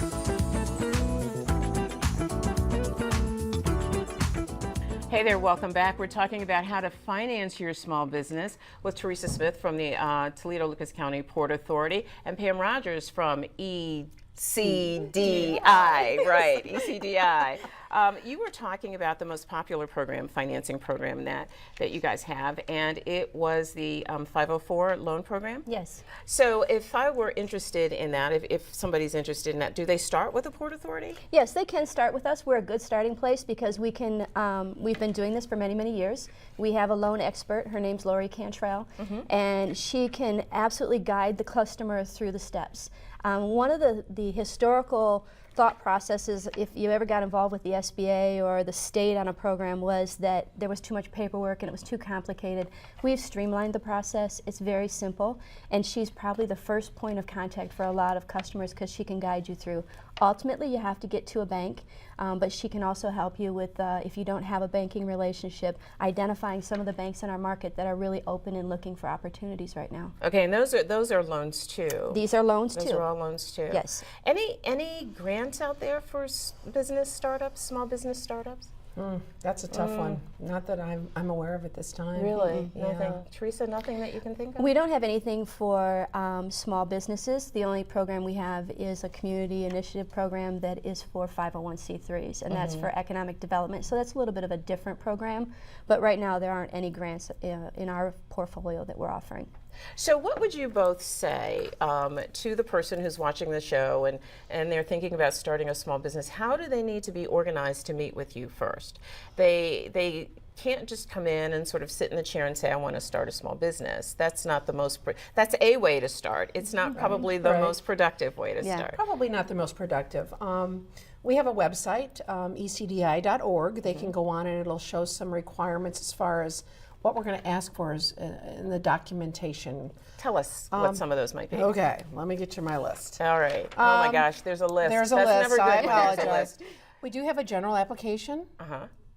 Hey there, welcome back. We're talking about how to finance your small business with Teresa Smith from the Toledo-Lucas County Port Authority and Pam Rogers from ECDI, right, ECDI. You were talking about the most popular program, financing program that you guys have, and it was the 504 loan program? Yes. So if I were interested in that, if somebody's interested in that, do they start with the Port Authority? Yes, they can start with us. We're a good starting place because we can, we've been doing this for many, many years. We have a loan expert, her name's Lori Cantrell, and she can absolutely guide the customer through the steps. One of the historical thought processes, if you ever got involved with the SBA or the state on a program, was that there was too much paperwork and it was too complicated. We've streamlined the process. It's very simple, and she's probably the first point of contact for a lot of customers because she can guide you through. Ultimately, you have to get to a bank, but she can also help you with, if you don't have a banking relationship, identifying some of the banks in our market that are really open and looking for opportunities right now. Okay, and those are loans too. These are loans too. Those are all loans too. Yes. Any grants out there for business startups, small business startups? That's a tough one. Not that I'm aware of at this time. Really? Yeah. Nothing. Teresa, nothing that you can think of? We don't have anything for small businesses. The only program we have is a community initiative program that is for 501c3s, and that's for economic development. So that's a little bit of a different program, but right now there aren't any grants in our portfolio that we're offering. So what would you both say to the person who's watching the show and they're thinking about starting a small business? How do they need to be organized to meet with you first? They can't just come in and sort of sit in the chair and say, I want to start a small business. That's not the most, that's a way to start. It's not probably the most productive way to start. Probably not the most productive. We have a website, ecdi.org. They can go on and it'll show some requirements as far as what we're going to ask for is in the documentation. Tell us what some of those might be. Okay, let me get you my list. All right. Oh my gosh, there's a list. There's a That's list. Never good I when there's a apologize. list. We do have a general application,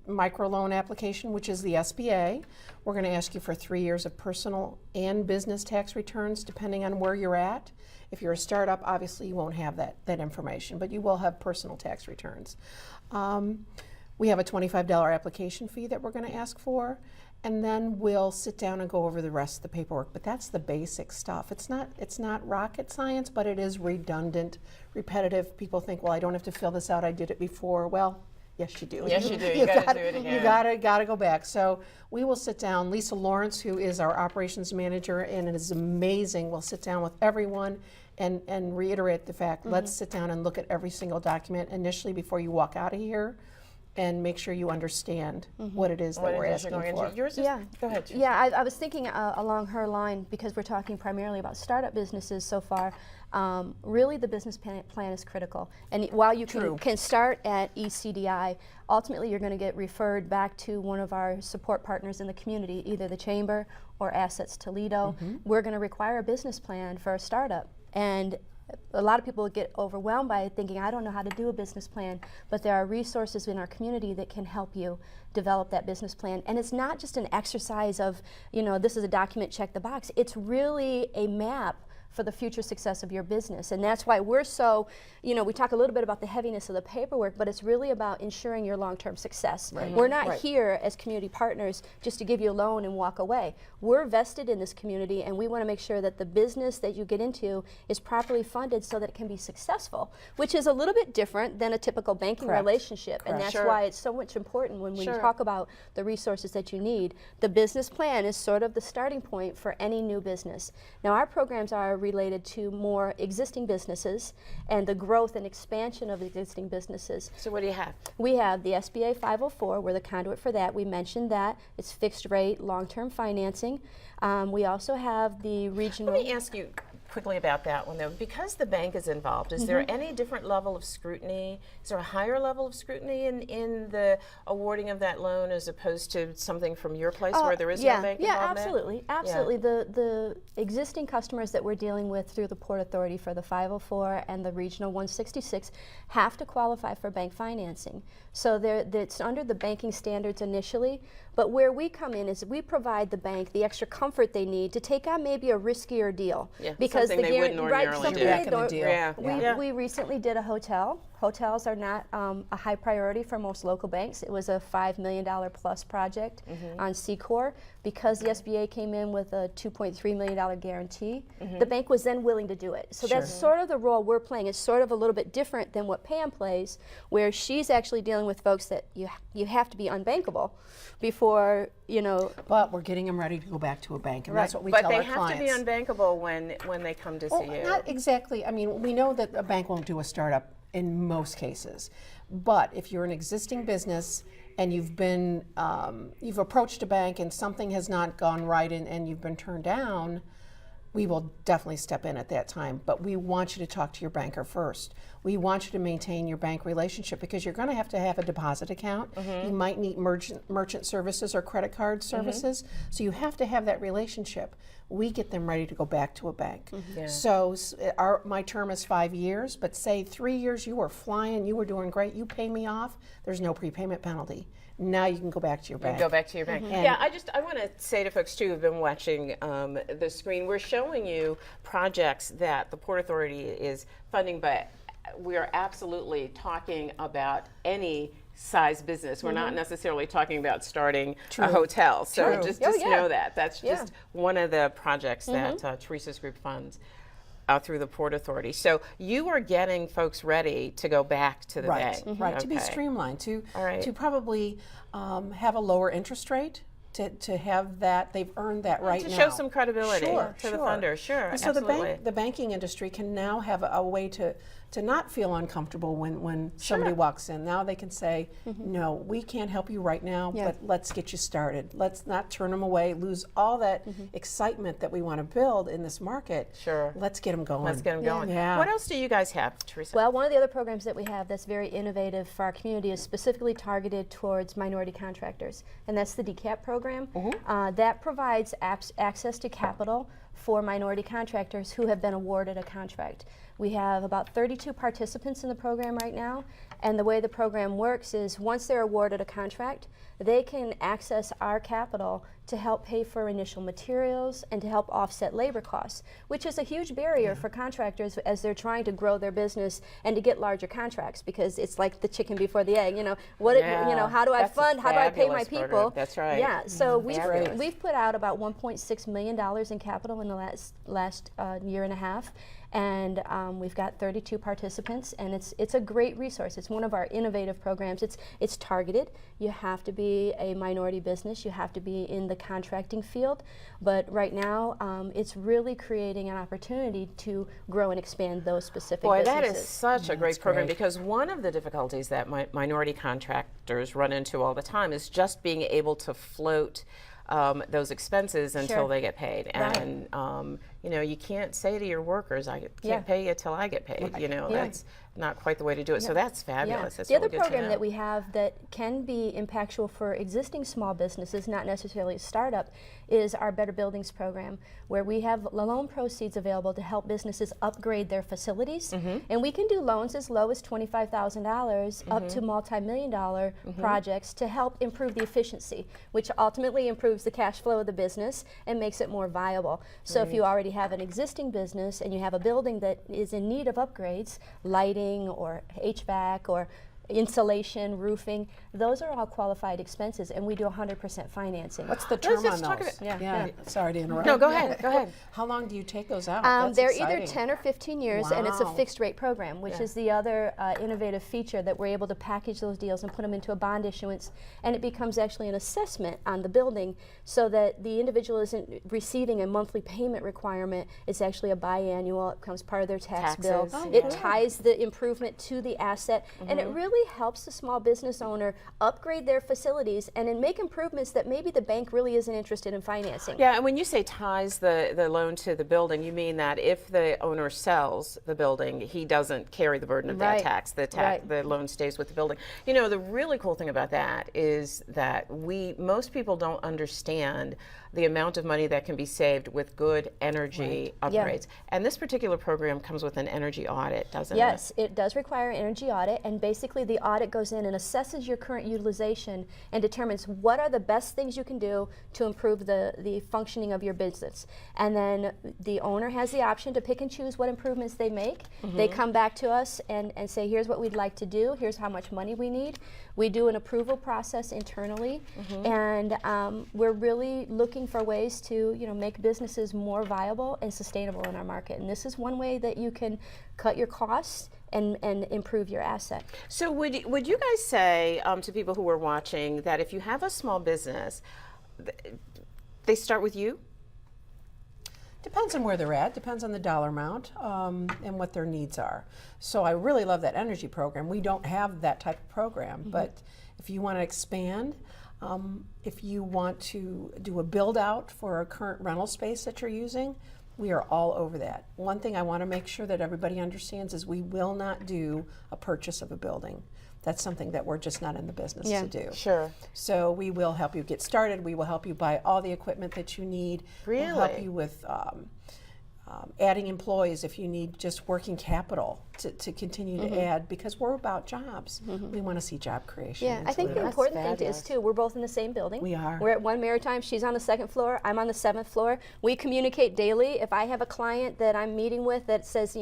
microloan application, which is the SBA. We're going to ask you for 3 years of personal and business tax returns, depending on where you're at. If you're a startup, obviously you won't have that information, but you will have personal tax returns. We have a $25 application fee that we're going to ask for, and then we'll sit down and go over the rest of the paperwork. But that's the basic stuff. It's not rocket science, but it is redundant, repetitive. People think, well, I don't have to fill this out. I did it before. Well, yes, you do. Yes, you do. You got to do it again. You got to go back. So we will sit down. Lisa Lawrence, who is our operations manager, and it is amazing. We'll sit down with everyone and reiterate the fact. Let's sit down and look at every single document initially before you walk out of here, and make sure you understand what it is that we're asking for. Yours is, go ahead. Yeah, I was thinking along her line, because we're talking primarily about startup businesses so far. Really, the business plan is critical. And while you can start at ECDI, ultimately you're going to get referred back to one of our support partners in the community, either the Chamber or Assets Toledo. We're going to require a business plan for a startup. And a lot of people get overwhelmed by it, thinking, I don't know how to do a business plan, but there are resources in our community that can help you develop that business plan. And it's not just an exercise of, this is a document, check the box. It's really a map for the future success of your business. And that's why we're so, we talk a little bit about the heaviness of the paperwork, but it's really about ensuring your long-term success. We're not here as community partners just to give you a loan and walk away. We're vested in this community, and we want to make sure that the business that you get into is properly funded so that it can be successful, which is a little bit different than a typical banking relationship. And that's why it's so much important when we talk about the resources that you need. The business plan is sort of the starting point for any new business. Now, our programs are related to more existing businesses and the growth and expansion of existing businesses. So what do you have? We have the SBA 504. We're the conduit for that. We mentioned that. It's fixed rate, long-term financing. We also have the regional... Let me ask you quickly about that one, though. Because the bank is involved, is there any different level of scrutiny? Is there a higher level of scrutiny in the awarding of that loan as opposed to something from your place where there is no bank involvement? Yeah, absolutely. Absolutely. The existing customers that we're dealing with through the Port Authority for the 504 and the Regional 166 have to qualify for bank financing. So it's under the banking standards initially, but where we come in is we provide the bank the extra comfort they need to take on maybe a riskier deal. Because something they wouldn't ordinarily do. You're back in the deal. Yeah. We recently did a hotel. Hotels are not a high priority for most local banks. It was a $5 million plus project on C-Corp. Because the SBA came in with a $2.3 million guarantee, the bank was then willing to do it. So that's sort of the role we're playing. It's sort of a little bit different than what Pam plays, where she's actually dealing with folks that you have to be unbankable before, you know. But we're getting them ready to go back to a bank, and that's what we tell our clients. But they have to be unbankable when they come to see you. Not exactly. I mean, we know that a bank won't do a startup in most cases, but if you're an existing business and you've approached a bank and something has not gone right and you've been turned down, we will definitely step in at that time. But we want you to talk to your banker first. We want you to maintain your bank relationship because you're going to have a deposit account. You might need merchant services or credit card services. So you have to have that relationship. We get them ready to go back to a bank. So my term is 5 years, but say 3 years you were flying, you were doing great, you pay me off, there's no prepayment penalty. Now you can go back to your bank. Go back to your bank. Yeah, I want to say to folks too who've been watching the screen, we're showing you projects that the Port Authority is funding, but we are absolutely talking about any size business. We're not necessarily talking about starting a hotel. So just know that. That's just one of the projects that Teresa's group funds through the Port Authority. So you are getting folks ready to go back to the bank. Right, to be streamlined, to probably have a lower interest rate, to have that, they've earned that right now. To show some credibility to the funder, And so the banking industry can now have a way to not feel uncomfortable when somebody walks in. Now they can say, no, we can't help you right now, but let's get you started. Let's not turn them away, lose all that excitement that we want to build in this market. Let's get them going. Let's get them going. What else do you guys have, Teresa? Well, one of the other programs that we have that's very innovative for our community is specifically targeted towards minority contractors, and that's the DCAP program. That provides access to capital for minority contractors who have been awarded a contract. We have about 32 participants in the program right now, and the way the program works is once they're awarded a contract, they can access our capital to help pay for initial materials and to help offset labor costs, which is a huge barrier for contractors as they're trying to grow their business and to get larger contracts, because it's like the chicken before the egg. You know, how do I fund? How do I pay my people? Program. That's right. Yeah. So we've put out about $1.6 million in capital in the last year and a half. And we've got 32 participants, and it's a great resource. It's one of our innovative programs. It's targeted. You have to be a minority business. You have to be in the contracting field. But right now, it's really creating an opportunity to grow and expand those specific businesses. That is such a great program, because one of the difficulties that minority contractors run into all the time is just being able to float those expenses until they get paid. And you can't say to your workers, I can't pay you till I get paid. That's not quite the way to do it. So that's fabulous. That's the other really good program that we have that can be impactful for existing small businesses, not necessarily a startup, is our Better Buildings program, where we have loan proceeds available to help businesses upgrade their facilities. And we can do loans as low as $25,000 up to multi-million-dollar projects to help improve the efficiency, which ultimately improves the cash flow of the business and makes it more viable. So if you already have an existing business and you have a building that is in need of upgrades, lighting or HVAC or insulation, roofing, those are all qualified expenses, and we do 100% financing. What's the term on those? Sorry to interrupt. No, go ahead. Go ahead. How long do you take those out? They're either 10 or 15 years, and it's a fixed rate program, which is the other innovative feature, that we're able to package those deals and put them into a bond issuance, and it becomes actually an assessment on the building, so that the individual isn't receiving a monthly payment requirement. It's actually a biannual. It becomes part of their tax bill. It ties the improvement to the asset, and it really helps the small business owner upgrade their facilities and then make improvements that maybe the bank really isn't interested in financing. Yeah, and when you say ties the loan to the building, you mean that if the owner sells the building, he doesn't carry the burden of that tax. The loan stays with the building. The really cool thing about that is that most people don't understand the amount of money that can be saved with good energy upgrades. And this particular program comes with an energy audit, doesn't it? Yes, it does require an energy audit, and basically basically the audit goes in and assesses your current utilization and determines what are the best things you can do to improve the functioning of your business. And then the owner has the option to pick and choose what improvements they make. They come back to us and say, here's what we'd like to do, here's how much money we need. We do an approval process internally, and we're really looking for ways to make businesses more viable and sustainable in our market. And this is one way that you can cut your costs and improve your asset. So would you guys say to people who are watching that if you have a small business, they start with you? Depends on where they're at, depends on the dollar amount and what their needs are. So I really love that energy program. We don't have that type of program, but if you want to expand, if you want to do a build out for a current rental space that you're using, we are all over that. One thing I want to make sure that everybody understands is we will not do a purchase of a building. That's something that we're just not in the business to do. Sure. So we will help you get started. We will help you buy all the equipment that you need. Really? We'll help you with adding employees if you need just working capital to continue to add, because we're about jobs. We want to see job creation. Yeah, I think the important thing is too, we're both in the same building. We are. We're at One Maritime. She's on the 2nd floor. I'm on the 7th floor. We communicate daily. If I have a client that I'm meeting with that says,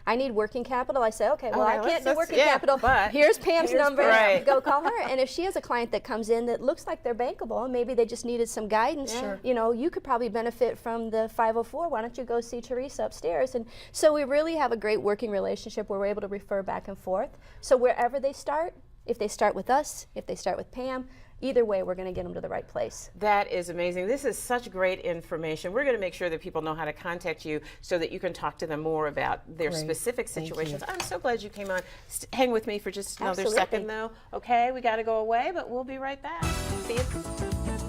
I need working capital, I say, okay, well, I can't do working capital. But here's Pam's number. right. Go call her. And if she has a client that comes in that looks like they're bankable, and maybe they just needed some guidance, you could probably benefit from the 504. Why don't you go see Teresa upstairs? And so we really have a great working relationship where we're able to refer back and forth. So wherever they start, if they start with us, if they start with Pam, either way, we're going to get them to the right place. That is amazing. This is such great information. We're going to make sure that people know how to contact you so that you can talk to them more about their specific situations. I'm so glad you came on. Hang with me for just another second, though. Okay, we got to go away, but we'll be right back. See you.